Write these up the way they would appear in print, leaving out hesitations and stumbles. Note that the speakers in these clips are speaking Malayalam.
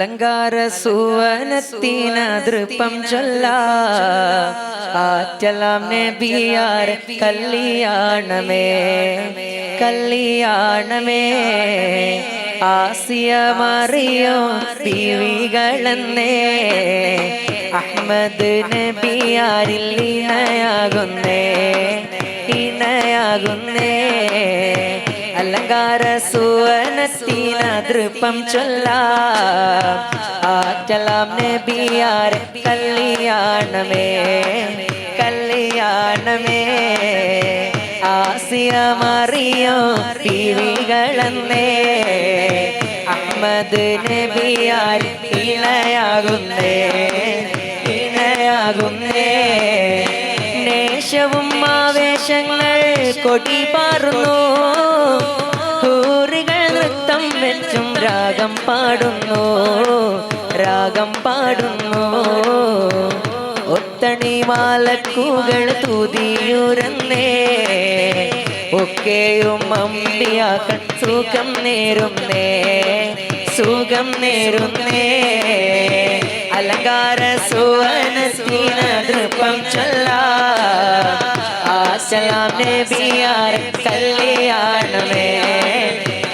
അലങ്കാര സുവനത്തിനതൃപ്പം ചൊല്ലാ ആറ്റലാം നബിയാർ കല്യാണമേ കല്യാണമേ ആസിയ മറിയം ബീവികളെന്നേ അഹ്മദ് നബിയാരിൽ ഇണയാകുന്നേ ഇണയാകുന്നേ അലങ്കാര സുവനത്തിനതൃപ്പം ചൊല്ലാം ആറ്റലാം നബിയാർ കല്യാണമേ കല്യാണമേ ആസിയ മറിയം ബീവികളെന്നേ അഹ്മദ് നബിയാർ ഇണയാകുന്നേ ഇണയാകുന്നേ നേശവും ആവേശങ്ങൾ കൊടി പാറുന്നു ഹൂറികൾ നൃത്തം വെച്ചും രാഗം പാടുന്നു രാഗം പാടുന്നു ഒത്തണി മാലക്കുകൾ തുതിയുരന്നേ ഒക്കെയും അമ്പിയാക്കൾ സുഖം നേരുന്നേ സുഖം നേരുന്നേ അലങ്കാര സുവനത്തിനതൃപ്പം ചൊല്ലാം ആസലാം നബിയാർ കല്യാണമേ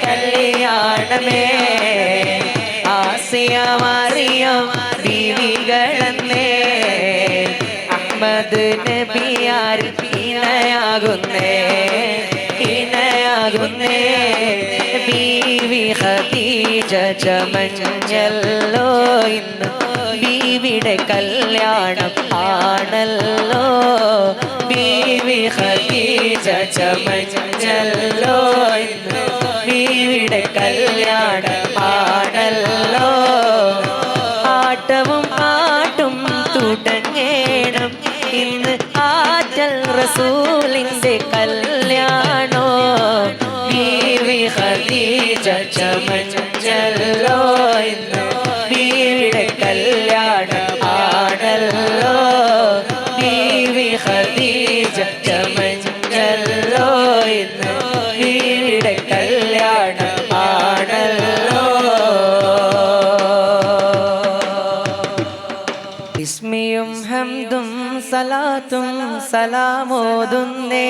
കല്യാണമേ ആസിയ മറിയം ബീവികളെന്നേ അഹ്മദ് നബിയാർ ഇണയാകുന്നേ ഇണയാകുന്നേ ബീവി ഖദീജ ചമഞ്ഞല്ലോ ഇന്ന് ബീവിയുടെ കല്യാണം ആണല്ലോ ബീവി ഖദീജ ചമഞ്ഞല്ലോ ഇന്ന് ബീവിയുടെ കല്യാണം ആണല്ലോ ആട്ടവും പാട്ടും തുടങ്ങേണം ഇന്ന് ആറ്റൽ റസൂലിന്റെ കല്യാണോ ബീവി ഖദീജ ചമഞ്ഞല്ലോ ഇന്ന് ബീവിയുടെ കല്യാണം ആണല്ലോ ബീവി ഖദീജ ചമഞ്ഞല്ലോ ഇന്ന് ബീവിയുടെ കല്യാണം ആണല്ലോ ഇസ്മിയും ഹംദും സലാത്തും സലാമോതുന്നേ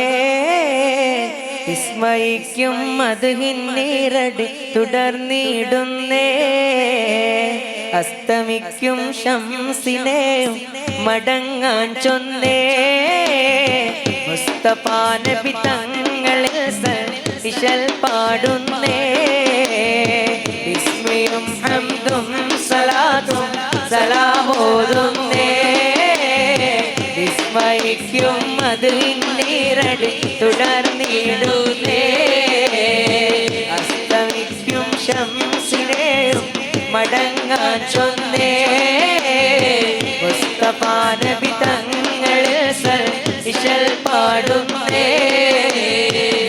വിസ്മയിക്കും മദ്ഹിന്നീരടി തുടർന്നിടുന്നേ അസ്തമിക്കും ശംസിനെയും മടങ്ങാൻ ചൊന്നേ മുസ്തഫാ നബി തങ്ങളിൽ സൽഇശൽ പാടുന്നേ ഇസ്മിയും ഹംദും സലാത്തും സലാമോതുന്നേ വിസ്മയിക്കും മദ്ഹിന്നീരടി തുടർന്നിടുന്നേ അസ്തമിക്കും ശംസിനെയും മടങ്ങാൻ ചൊന്നേ മുസ്തഫാ നബി തങ്ങളിൽ സൽഇശൽ പാടുന്നേ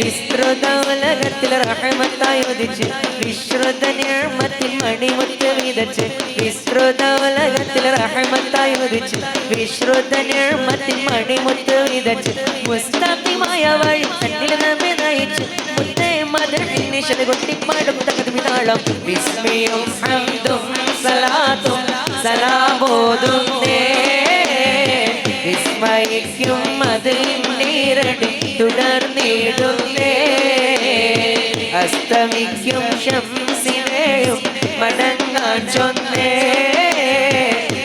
വിസ്തൃത ഉലകത്തിൽ റഹ്മത്തായി ഉദിച്ച് വിശ്രുത നിഅമത്തിൽ മണിമുത്ത് വിതച്ച് വിസ്തൃത ഉലകത്തിൽ റഹ്മത്തായി ഉദിച്ച് വിശ്രുത നിഅമത്തിൽ മണിമുത്ത് വിതച്ച് മുസ്തഖിമായ വഴി കണ്ണിൽ നമ്മെ നയിച്ച് മുത്തേ മദഹിന് ശതകൊട്ടിപ്പാടും തകതിമിതാളം വിസ്മയും ഹംദും സലാത്തും സലാമോതുന്നേ വിസ്മയിക്കും മദ്ഹിന്നീരടി തുടർന്നിടുന്നേ അസ്തമിക്കും ശംസിനെയും മടങ്ങാൻ ചൊന്നേ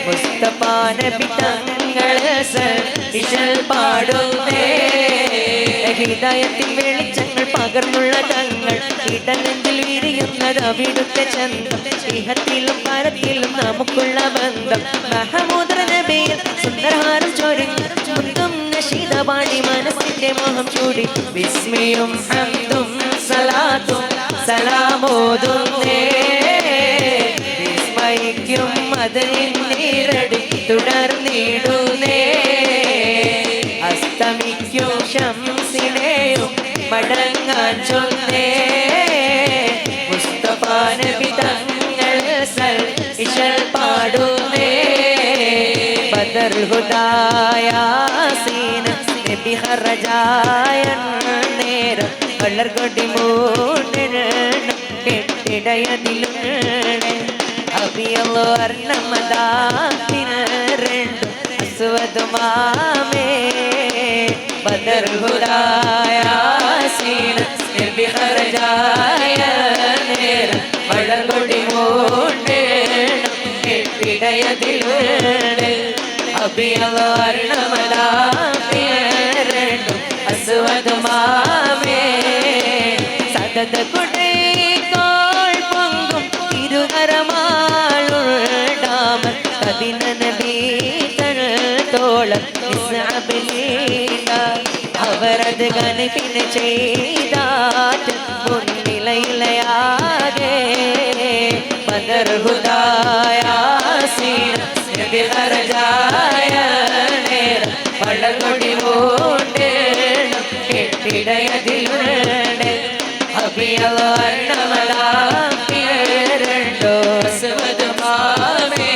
മുസ്തഫാ നബി തങ്ങളിൽ സൽഇശൽ പാടുന്നേ ഹിദായത്തിൻ വെളിച്ചങ്ങൾ പകർന്നുള്ള തങ്ങൾ ഇടനെഞ്ചിൽ വിരിയുന്നത് അവിടുത്തെ ചന്തം സ്നേഹത്തിലും പരത്തിലും നമുക്കുള്ള ബന്ധം മഹമൂദ് നബിയിൽ സുന്ദരഹാരം ചൊരിഞ്ഞ് മുന്തും നശീദപാടി മനസ്സിന്റെ മോഹം ചൂടി വിസ്മയും ഹംദും സലാത്തും സലാമോതുന്നേ വിസ്മയിക്കും മദ്ഹിന്നീരടി തുടർന്നിടുന്നേ അസ്തമിക്കും ശംസിനെയും മടങ്ങാൻ ചൊന്നേ മുസ്തഫാ നബി തങ്ങളിൽ സൽഇശൽ പാടുന്നേ ബദർ ഹുദായാസീൻ നബി ഖറജായ നേരം വളർകൊടി മൂടണം കെട്ടിടയതിലും അബിയല്ലോ അർണമദാത്തിനരണ്ടു അസ്വദുമാമേ ബദർ ഹുദായാസീന നബി ഖറജായ നേരം മഴകൊടി മൂടേണം കെട്ടിടയതിലുണ്ട് അബിയല്ലോ അർണമദാത്തിനരണ്ടു അസ്വദുമാമേ സദത കുടൈകോൾ പൊങ്കും ഇരുകരമാളുണ്ടാമൻ കദിന നബി തഴത്തോളം നിസ്അബിലീണ്ട അവരത് കനിപ്പിന് ചെയ്താറ്റ് മുൻനിലയിലയാകെ ബദർ ഹുദായാസീന നബി ഖറജായ നേരം പഴകൊടി മൂടേണം കെട്ടിടയതിലുണ്ട് അബിയല്ലോ അർണമദാത്തിനരണ്ടു അസ്വദുമാമേ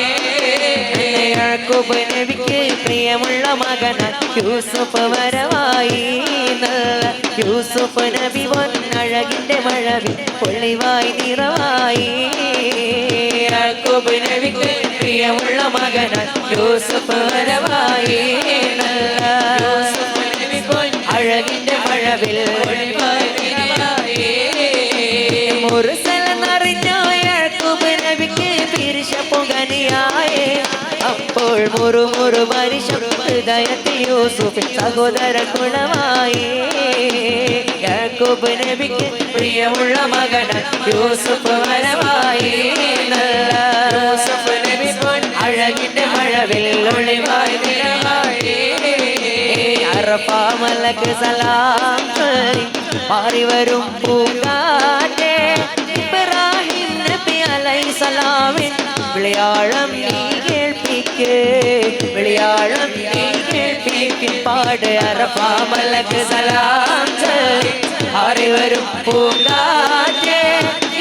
യാക്കൂബ് നബിക്ക് പ്രിയമുള്ള മകനാൻ യൂസുഫ് വരവായി നല്ല യൂസുഫ് നബി പൊന്നഴകിന്റെ മഴവിൽ പൊള്ളിവായി നിറവായി യാക്കൂബ് നബിക്ക് പ്രിയമുള്ള മകനാൻ യൂസുഫ് വരവായി നല്ല യൂസുഫ് നബി പൊന്നഴകിന്റെ മഴവിൽ പൊള്ളിവായി നിറവായി മുർസലെന്നറിഞ്ഞ യാക്കൂബ് നബിക്ക് പിരിശപ്പുകനിയായേ അപ്പോൾ മുറുമുറു പരിശം ഹൃദയത്തിൽ യൂസുഫ് സഹോദര കുളമായി യാക്കൂബ് നബിക്ക് പ്രിയമുള്ള മകനാൻ യൂസുഫ് വരവായി നല്ല യൂസുഫ് നബി അഴകിന്റെ മഴവിൽ ഒളിവായി നിറവായി അറഫാ മലക്ക് സലാം ചൊല്ലി മാറി വരും പൂങ്കാറ്റേ ഇബ്രാഹിം നബി അലൈഹിസ്സലാമിൻ വിളിയാളം നീ കേൾപ്പിക്ക് വിളിയാളം നീ കേൾപ്പിക്ക് പാട് അറഫാ മലക്ക് സലാം ചൊല്ലി മാറി വരും പൂങ്കാറ്റേ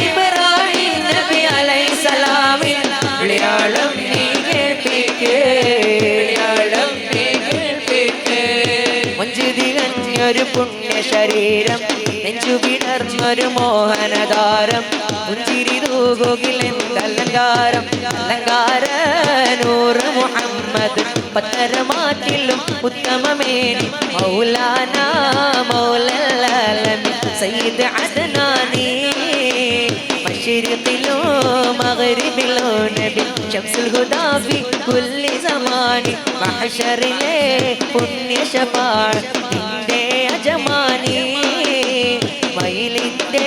ഇബ്രാഹിം നബി അലൈഹിസ്സലാമിൻ വിളിയാളം നീ കേൾപ്പിക്ക് വിളിയാളം നീ കേൾപ്പിക്ക് ഒരു പുണ്യ ശരീരം നെഞ്ചു പിടർന്നൊരു മോഹനതാരം പുഞ്ചിരി തൂകുകിലെന്തലങ്കാരം അലങ്കാര നൂറ് മുഹമ്മദ് പത്തരമാറ്റിലും ഉത്തമമേനി മൗലാന മൗലല്ലാലമി സയ്യിദ് അദ്നാനി മശ്രിഖിലോ മഗ്രിബിലോ നബി ശംസുൽ ഹുദാ ഫി കുല്ലി സമാനി മഹ്ശറിലെ പുണ്യ ശഫാഅത്തിന്റെ യജമാനി മയിലിന്റെ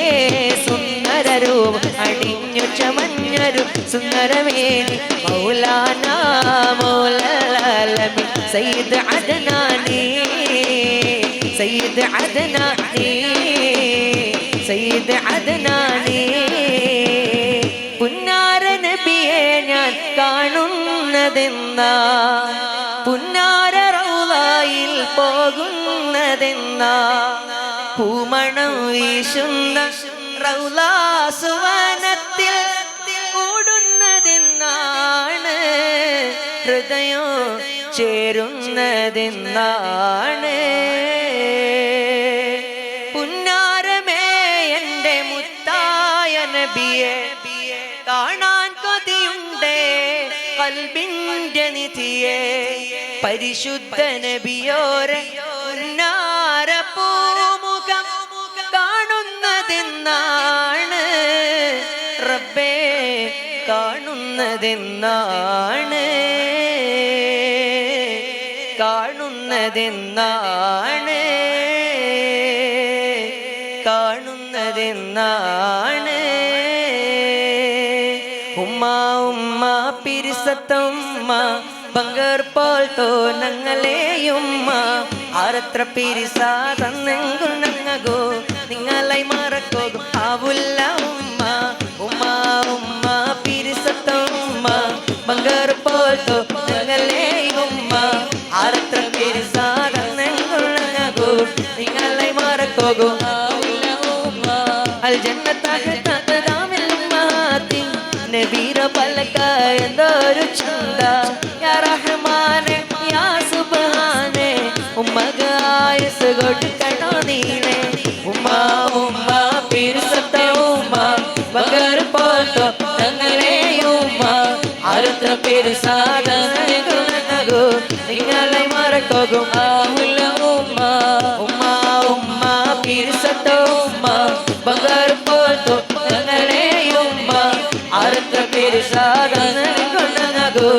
സുന്ദരരൂപം അണിഞ്ഞു ചമഞ്ഞൊരു സുന്ദരമേനി മൗലാന മൗലല്ലാലമി സയ്യിദ് അദ്നാനി സയ്യിദ് അദ്നാനി സയ്യിദ് അദ്നാനി പുന്നാര നബിയെ ഞാൻ കാണുന്നതെന്നാ പുന്നാര റൗളയിൽ പോകുന്നതെന്നാ പൂമണം വീശുന്ന റൗളാ സുവനത്തിൽ കൂടുന്നതെന്നാണ് ഹൃദയം ചേരുന്നതെന്നാണ് പുന്നാരമേ എൻ്റെ മുത്തായ നബിയെ കാണാൻ കൊതിയുണ്ടേ കൽബിന്റെ നിധിയെ പരിശുദ്ധ നബിയോരെ ഉന്നാര പൂമുഖം കാണുന്നതെന്നാണ് റബ്ബേ കാണുന്നതെന്നാണ് കാണുന്നതെന്നാണ് കാണുന്നതെന്നാണ് ഉമ്മ ഉമ്മ പിരിസത്തുമ്മ ബംഗർ പോൽ തോന്നങ്ങളെയുമ്മ ആരത്ര പിരിസ തന്നെങ്കിൽ നങ്ങകോ നിങ്ങളെ മറക്കോകും ആവുല്ല ഉമ്മ ഉമ്മ ഉമ്മ പിരിസത്തുമ്മ ബംഗർ പോൽ തോന്നങ്ങളെയുമ്മ ആരത്ര പിരിസ തന്നെങ്കിൽ നങ്ങകോ നിങ്ങളെ മറക്കോകും ആവുല്ല ഉമ്മ അൽ ജന്നത്തഹതദാമിൽ ഉമ്മത്തി നബീര പലക എന്തൊരു ചന്ത യാ റഹ്മാനെ യാ സുബ്ഹാനെ ഉമ്മക ആയുസ് കൊടുക്കണോ നീനെ ഉമ്മ ഉമ്മ പിരിസത്ത ഉമ്മ ബഗർ പോൽ തങ്ങളെ ഉമ്മ ആരത്ര പേര് സാധനകോ നിങ്ങളെ മറക്കും ആവുല ഉമ്മ ഉമ്മ ഉമ്മ പിരിസത്തോ ഉമ്മ ബംഗാർ പോലത്തോ ഞങ്ങളെ ഉമ്മ ആരത്ര പേര് സാധനകോ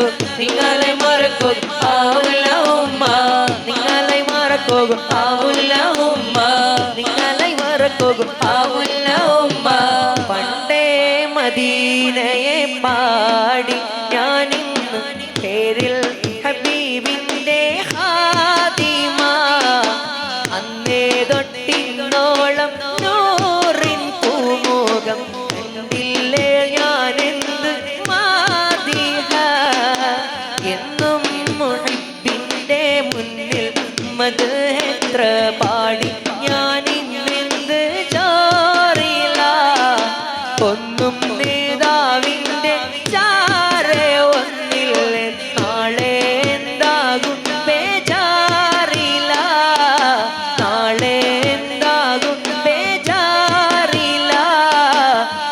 നിങ്ങളെ മറക്കും ആവുല ഉമ്മ നിങ്ങളെ മറക്കും ആവുല ഉമ്മ നിങ്ങളെ മറക്കും ആവുല ഉമ്മ പണ്ടേ മദീനയെ പാടി ഞാനിന്ന് പേരിൽ ഹബീബിന്റെ ഹാദിമ അന്നേ തൊട്ടിന്നോളം നൂറിൻ പൂമുഖം കണ്ടില്ലേ ഞാനെന്ത് മാദിഹ എന്നും മുഹബ്ബിന്റെ മുന്നിൽ മദ്ഹെത്ര പാടി ഞാനിന്നെന്ത് ജാറില ഒന്നും നേതാവിന്റെ ചാരെ ഒന്നില്ല നാളെ എന്താകും ബേജാറില നാളെ എന്താകും ബേജാറില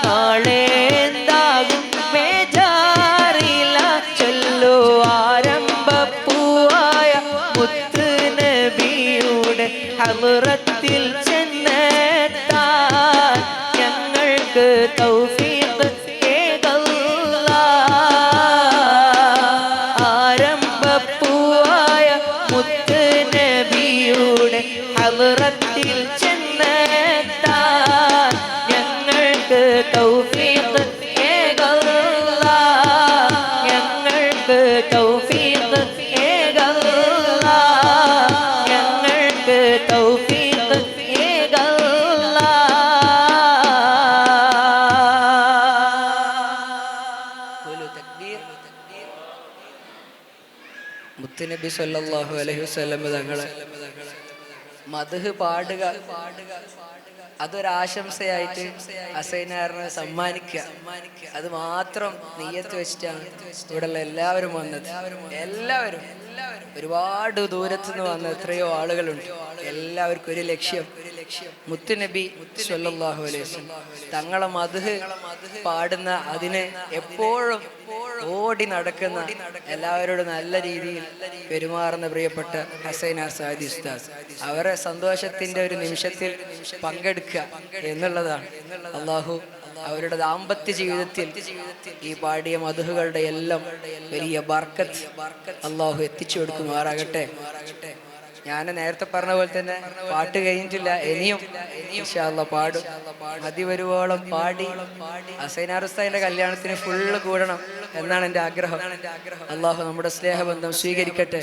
നാളെ എന്താകും ബേജാറില ചൊല്ലു ആരംഭപ്പൂവായ മുത്ത് നബിയുടെ ഹളറത്തിൽ ചെന്നെത്താൻ ഞങ്ങൾക്ക് തൗഫീഖ് ഏകല്ലാ ആരംഭപ്പൂവായ മുത്ത് നബിയുടെ ഹളറത്തിൽ ചെന്നെത്താൻ ഞങ്ങൾക്ക് തൗഫീഖ് ഏകല്ലാ ഞങ്ങൾക്ക് തൗഫീഖ് ഏകല്ലാ ഞങ്ങൾക്ക് തൗഫീഖ് ഏകല്ലാ മുത്തുനബി സല്ലല്ലാഹു അലൈഹി വസല്ലം തങ്ങളെ മദ്ഹ് പാടുക അതൊരാശംസയായിട്ട് ഹസൈനാറിനെ സമ്മാനിക്കുക അത് മാത്രം നിയ്യത്ത് വെച്ചിട്ടാണ് ഇവിടെയുള്ള എല്ലാവരും വന്നത്. എല്ലാവരും ഒരുപാട് ദൂരത്തുനിന്ന് വന്ന എത്രയോ ആളുകളുണ്ട്. എല്ലാവർക്കും ഒരു ലക്ഷ്യം മുത്തുനബി സ്വല്ലല്ലാഹു അലൈഹി വസല്ലം തങ്ങളെ മദ്ഹ് പാടുന്ന അതിന് എപ്പോഴും ഓടി നടക്കുന്ന എല്ലാവരോടും നല്ല രീതിയിൽ പെരുമാറുന്ന പ്രിയപ്പെട്ട ഹസൈനാർ സാദി ഉസ്താദ് അവരെ സന്തോഷത്തിന്റെ ഒരു നിമിഷത്തിൽ പങ്കെടുക്കുക എന്നുള്ളതാണ്. അള്ളാഹു അവരുടെ ദാമ്പത്യ ജീവിതത്തിൽ ഈ പാടിയ മദ്ഹുകളുടെ എല്ലാം വലിയ ബർക്കത്ത് അള്ളാഹു എത്തിച്ചു കൊടുക്കുമാറാകട്ടെ. ഞാൻ നേരത്തെ പറഞ്ഞ പോലെ തന്നെ പാട്ട് കഴിഞ്ഞിട്ടില്ല, ഇനിയും ഇൻഷാ അല്ലാഹ് പാടും. അതിവരുവോളം പാടി ഹസൈനാർ ഉസ്താദിന്റെ കല്യാണത്തിന് ഫുള്ള് കൂടണം എന്നാണ് എൻ്റെ ആഗ്രഹം. അള്ളാഹു നമ്മുടെ സ്നേഹബന്ധം സ്വീകരിക്കട്ടെ.